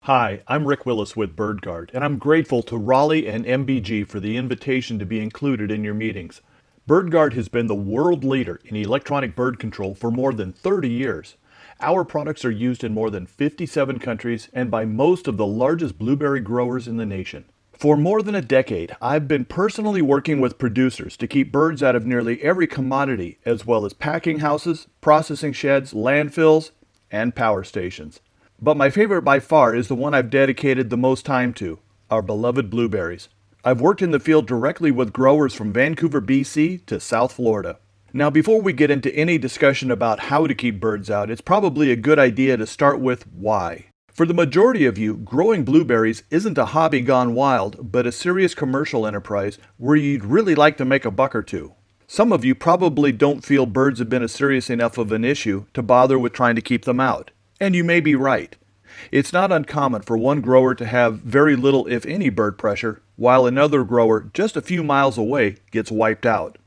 Hi, I'm Rick Willis with Gard, and I'm grateful to Raleigh and MBG for the invitation to be included in your meetings. Gard has been the world leader in electronic bird control for more than 30 years. Our products are used in more than 57 countries and by most of the largest blueberry growers in the nation. For more than a decade, I've been personally working with producers to keep birds out of nearly every commodity, as well as packing houses, processing sheds, landfills, and power stations. But my favorite by far is the one I've dedicated the most time to, our beloved blueberries. I've worked in the field directly with growers from Vancouver, BC to South Florida. Now, before we get into any discussion about how to keep birds out, it's probably a good idea to start with why. For the majority of you, growing blueberries isn't a hobby gone wild, but a serious commercial enterprise where you'd really like to make a buck or two. Some of you probably don't feel birds have been a serious enough of an issue to bother with trying to keep them out. And you may be right. It's not uncommon for one grower to have very little, if any, bird pressure, while another grower just a few miles away gets wiped out.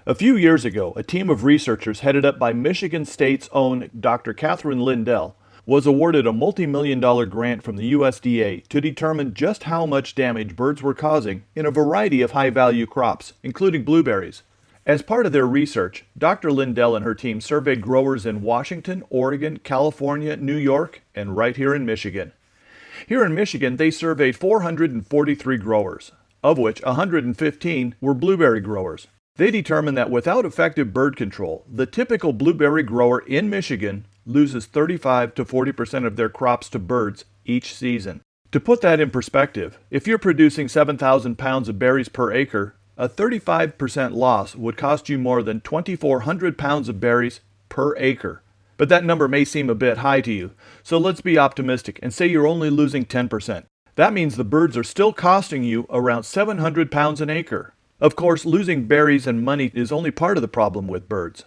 A few years ago, a team of researchers headed up by Michigan State's own Dr. Catherine Lindell was awarded a multi-million-dollar grant from the USDA to determine just how much damage birds were causing in a variety of high-value crops, including blueberries. As part of their research, Dr. Lindell and her team surveyed growers in Washington, Oregon, California, New York, and right here in Michigan. Here in Michigan, they surveyed 443 growers, of which 115 were blueberry growers. They determined that without effective bird control, the typical blueberry grower in Michigan loses 35 to 40% of their crops to birds each season. To put that in perspective, if you're producing 7,000 pounds of berries per acre, a 35% loss would cost you more than 2,400 pounds of berries per acre. But that number may seem a bit high to you, so let's be optimistic and say you're only losing 10%. That means the birds are still costing you around 700 pounds an acre. Of course, losing berries and money is only part of the problem with birds.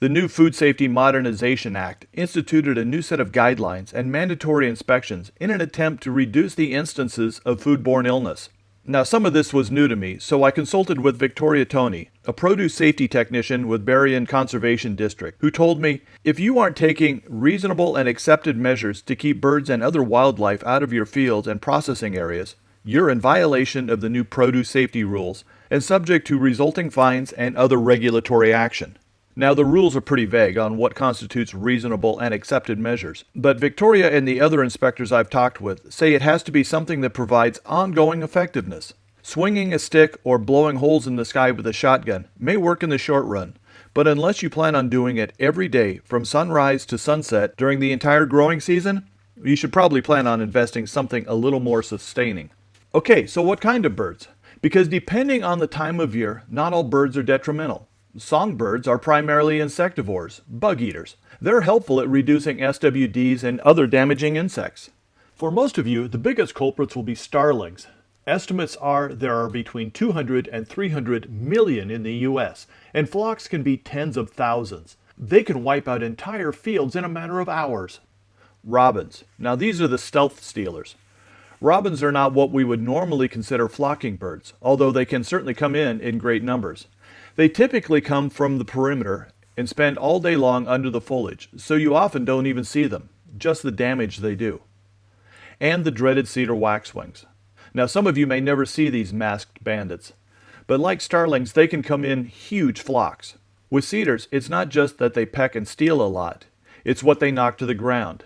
The new Food Safety Modernization Act instituted a new set of guidelines and mandatory inspections in an attempt to reduce the instances of foodborne illness. Now, some of this was new to me, so I consulted with Victoria Tony, a produce safety technician with Berrien Conservation District, who told me, if you aren't taking reasonable and accepted measures to keep birds and other wildlife out of your fields and processing areas, you're in violation of the new produce safety rules and subject to resulting fines and other regulatory action. Now, the rules are pretty vague on what constitutes reasonable and accepted measures, but Victoria and the other inspectors I've talked with say it has to be something that provides ongoing effectiveness. Swinging a stick or blowing holes in the sky with a shotgun may work in the short run, but unless you plan on doing it every day from sunrise to sunset during the entire growing season, you should probably plan on investing something a little more sustaining. Okay, so what kind of birds? Because depending on the time of year, not all birds are detrimental. Songbirds are primarily insectivores, bug eaters. They're helpful at reducing SWDs and other damaging insects. For most of you, the biggest culprits will be starlings. Estimates are there are between 200 and 300 million in the U.S., and flocks can be tens of thousands. They can wipe out entire fields in a matter of hours. Robins. Now these are the stealth stealers. Robins are not what we would normally consider flocking birds, although they can certainly come in great numbers. They typically come from the perimeter and spend all day long under the foliage, so you often don't even see them, just the damage they do. And the dreaded cedar waxwings. Now, some of you may never see these masked bandits, but like starlings, they can come in huge flocks. With cedars, it's not just that they peck and steal a lot, it's what they knock to the ground.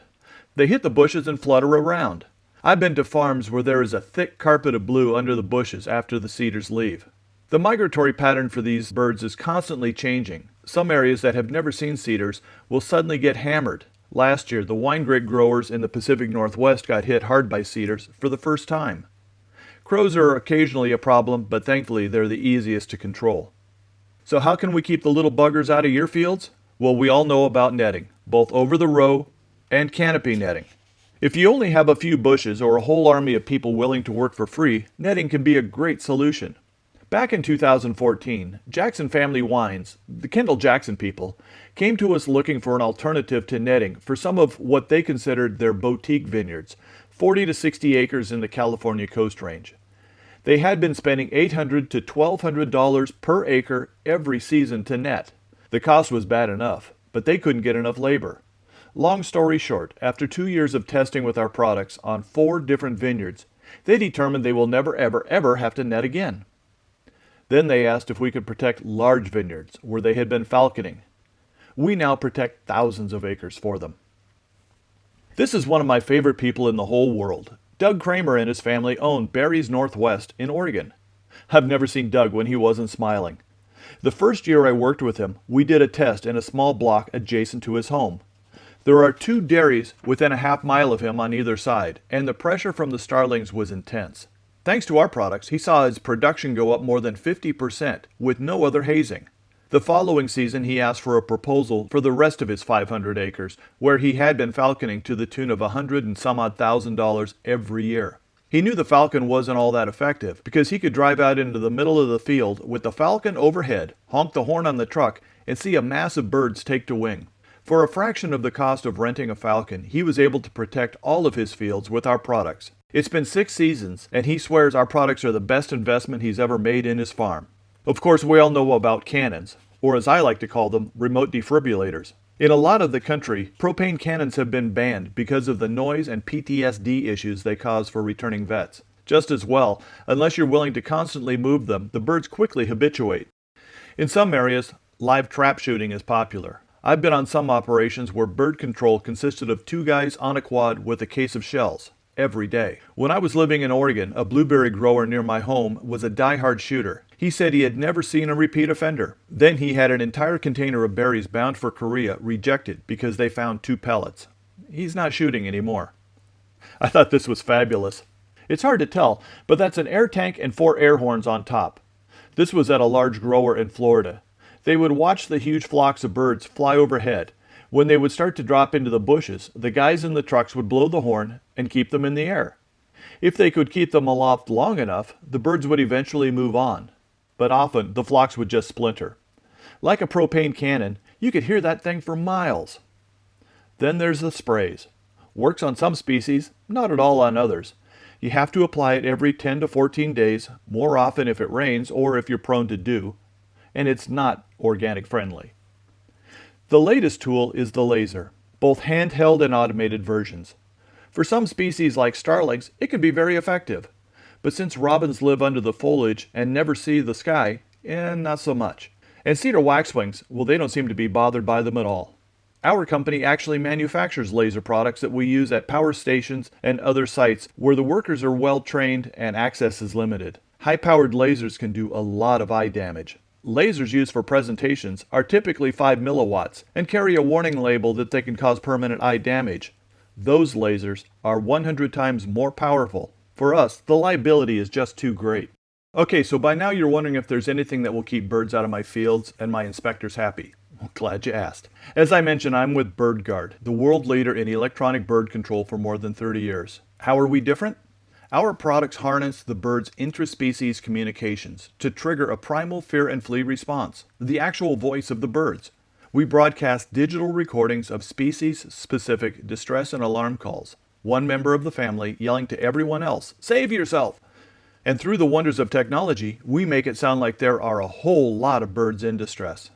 They hit the bushes and flutter around. I've been to farms where there is a thick carpet of blue under the bushes after the cedars leave. The migratory pattern for these birds is constantly changing. Some areas that have never seen cedars will suddenly get hammered. Last year, the wine grape growers in the Pacific Northwest got hit hard by cedars for the first time. Crows are occasionally a problem, but thankfully they're the easiest to control. So how can we keep the little buggers out of your fields? Well, we all know about netting, both over the row and canopy netting. If you only have a few bushes or a whole army of people willing to work for free, netting can be a great solution. Back in 2014, Jackson Family Wines, the Kendall Jackson people, came to us looking for an alternative to netting for some of what they considered their boutique vineyards, 40 to 60 acres in the California Coast Range. They had been spending $800 to $1,200 per acre every season to net. The cost was bad enough, but they couldn't get enough labor. Long story short, after 2 years of testing with our products on 4 different vineyards, they determined they will never ever have to net again. Then they asked if we could protect large vineyards where they had been falconing. We now protect thousands of acres for them. This is one of my favorite people in the whole world. Doug Kramer and his family own Barry's Northwest in Oregon. I've never seen Doug when he wasn't smiling. The first year I worked with him, we did a test in a small block adjacent to his home. There are 2 dairies within a half-mile of him on either side, and the pressure from the starlings was intense. Thanks to our products, he saw his production go up more than 50% with no other hazing. The following season, he asked for a proposal for the rest of his 500 acres, where he had been falconing to the tune of $100,000 and some odd every year. He knew the falcon wasn't all that effective because he could drive out into the middle of the field with the falcon overhead, honk the horn on the truck, and see a mass of birds take to wing. For a fraction of the cost of renting a falcon, he was able to protect all of his fields with our products. It's been 6 seasons, and he swears our products are the best investment he's ever made in his farm. Of course, we all know about cannons, or as I like to call them, remote defibrillators. In a lot of the country, propane cannons have been banned because of the noise and PTSD issues they cause for returning vets. Just as well, unless you're willing to constantly move them, the birds quickly habituate. In some areas, live trap shooting is popular. I've been on some operations where bird control consisted of 2 guys on a quad with a case of shells every day. When I was living in Oregon, a blueberry grower near my home was a die-hard shooter. He said he had never seen a repeat offender. Then he had an entire container of berries bound for Korea rejected because they found 2 pellets. He's not shooting anymore. I thought this was fabulous. It's hard to tell, but that's an air tank and 4 air horns on top. This was at a large grower in Florida. They would watch the huge flocks of birds fly overhead. When they would start to drop into the bushes, the guys in the trucks would blow the horn and keep them in the air. If they could keep them aloft long enough, the birds would eventually move on. But often, the flocks would just splinter. Like a propane cannon, you could hear that thing for miles. Then there's the sprays. Works on some species, not at all on others. You have to apply it every 10 to 14 days, more often if it rains or if you're prone to dew. And it's not organic friendly. The latest tool is the laser, both handheld and automated versions. For some species like starlings, it can be very effective. But since robins live under the foliage and never see the sky, not so much. And cedar waxwings, well, they don't seem to be bothered by them at all. Our company actually manufactures laser products that we use at power stations and other sites where the workers are well trained and access is limited. High-powered lasers can do a lot of eye damage. Lasers used for presentations are typically 5 milliwatts and carry a warning label that they can cause permanent eye damage. Those lasers are 100 times more powerful. For us, the liability is just too great. Okay, so by now you're wondering if there's anything that will keep birds out of my fields and my inspectors happy. Well, glad you asked. As I mentioned, I'm with Gard, the world leader in electronic bird control for more than 30 years. How are we different? Our products harness the bird's intraspecies communications to trigger a primal fear and flee response, the actual voice of the birds. We broadcast digital recordings of species-specific distress and alarm calls, one member of the family yelling to everyone else, "Save yourself!" And through the wonders of technology, we make it sound like there are a whole lot of birds in distress.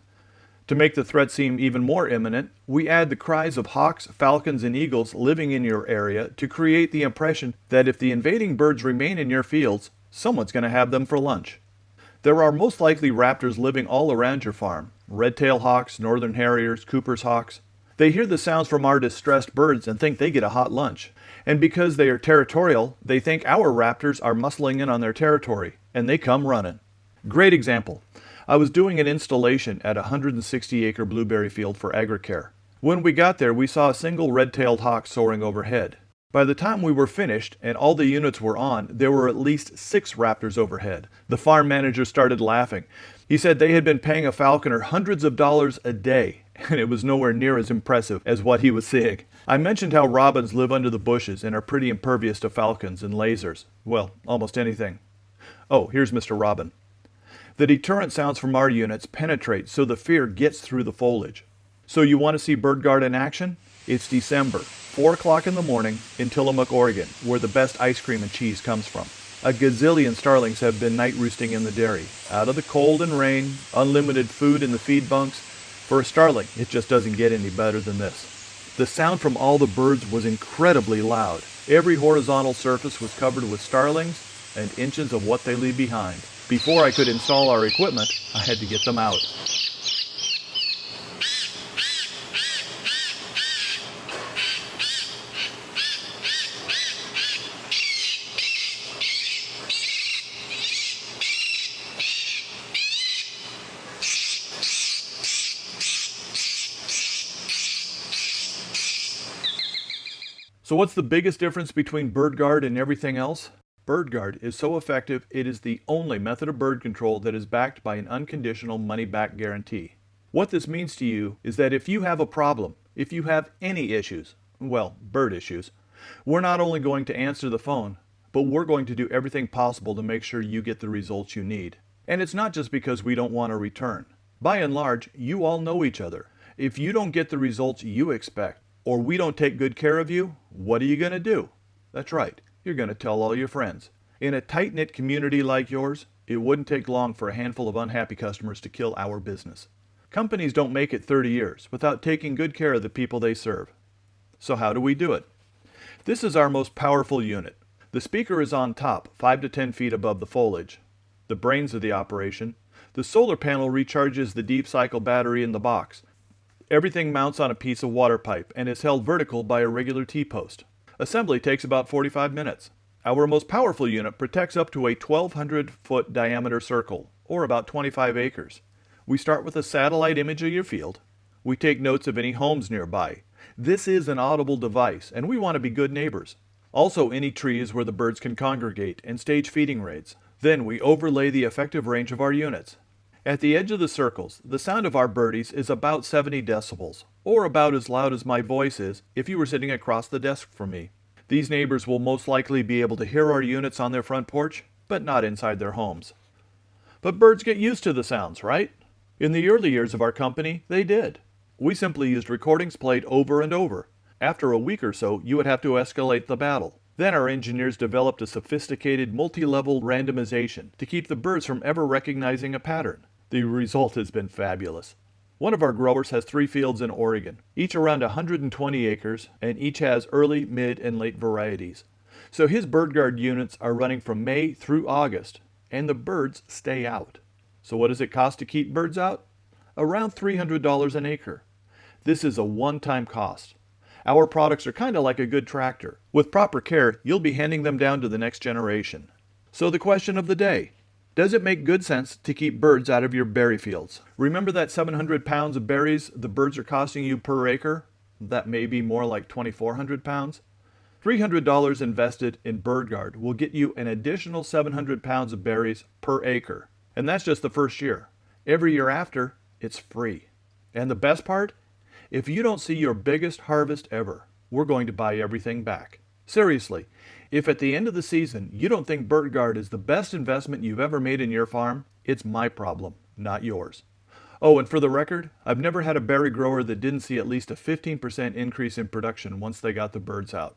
To make the threat seem even more imminent, we add the cries of hawks, falcons, and eagles living in your area to create the impression that if the invading birds remain in your fields, someone's going to have them for lunch. There are most likely raptors living all around your farm, red-tailed hawks, northern harriers, Cooper's hawks. They hear the sounds from our distressed birds and think they get a hot lunch. And because they are territorial, they think our raptors are muscling in on their territory, and they come running. Great example. I was doing an installation at a 160-acre blueberry field for AgriCare. When we got there, we saw a single red-tailed hawk soaring overhead. By the time we were finished and all the units were on, there were at least 6 raptors overhead. The farm manager started laughing. He said they had been paying a falconer hundreds of dollars a day, and it was nowhere near as impressive as what he was seeing. I mentioned how robins live under the bushes and are pretty impervious to falcons and lasers. Well, almost anything. Oh, here's Mr. Robin. The deterrent sounds from our units penetrate so the fear gets through the foliage. So you want to see Gard in action? It's December, 4 o'clock in the morning in Tillamook, Oregon, where the best ice cream and cheese comes from. A gazillion starlings have been night roosting in the dairy. Out of the cold and rain, unlimited food in the feed bunks. For a starling, it just doesn't get any better than this. The sound from all the birds was incredibly loud. Every horizontal surface was covered with starlings and inches of what they leave behind. Before I could install our equipment, I had to get them out. So what's the biggest difference between BirdGard and everything else? BirdGard is so effective, it is the only method of bird control that is backed by an unconditional money-back guarantee. What this means to you is that if you have a problem, if you have any issues, well, bird issues, we're not only going to answer the phone, but we're going to do everything possible to make sure you get the results you need. And it's not just because we don't want a return. By and large, you all know each other. If you don't get the results you expect, or we don't take good care of you, what are you going to do? That's right, you're going to tell all your friends. In a tight-knit community like yours, it wouldn't take long for a handful of unhappy customers to kill our business. Companies don't make it 30 years without taking good care of the people they serve. So how do we do it? This is our most powerful unit. The speaker is on top, 5 to 10 feet above the foliage. The brains of the operation. The solar panel recharges the deep cycle battery in the box. Everything mounts on a piece of water pipe and is held vertical by a regular T-post. Assembly takes about 45 minutes. Our most powerful unit protects up to a 1,200-foot diameter circle, or about 25 acres. We start with a satellite image of your field. We take notes of any homes nearby. This is an audible device, and we want to be good neighbors. Also, any trees where the birds can congregate and stage feeding raids. Then we overlay the effective range of our units. At the edge of the circles, the sound of our birdies is about 70 decibels, or about as loud as my voice is if you were sitting across the desk from me. These neighbors will most likely be able to hear our units on their front porch, but not inside their homes. But birds get used to the sounds, right? In the early years of our company, they did. We simply used recordings played over and over. After a week or so, you would have to escalate the battle. Then our engineers developed a sophisticated multi-level randomization to keep the birds from ever recognizing a pattern. The result has been fabulous. One of our growers has 3 fields in Oregon, each around 120 acres, and each has early, mid, and late varieties. So his BirdGard units are running from May through August, and the birds stay out. So what does it cost to keep birds out? Around $300 an acre. This is a one-time cost. Our products are kind of like a good tractor. With proper care, you'll be handing them down to the next generation. So the question of the day. Does it make good sense to keep birds out of your berry fields? Remember that 700 pounds of berries the birds are costing you per acre? That may be more like 2,400 pounds. $300 invested in BirdGard will get you an additional 700 pounds of berries per acre. And that's just the first year. Every year after, it's free. And the best part? If you don't see your biggest harvest ever, we're going to buy everything back. Seriously, if at the end of the season you don't think BirdGard is the best investment you've ever made in your farm, it's my problem, not yours. Oh, and for the record, I've never had a berry grower that didn't see at least a 15% increase in production once they got the birds out.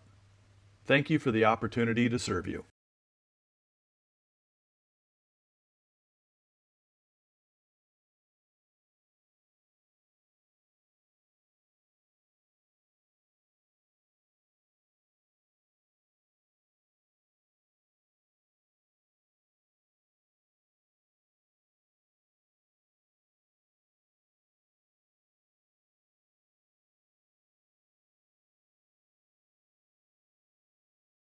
Thank you for the opportunity to serve you.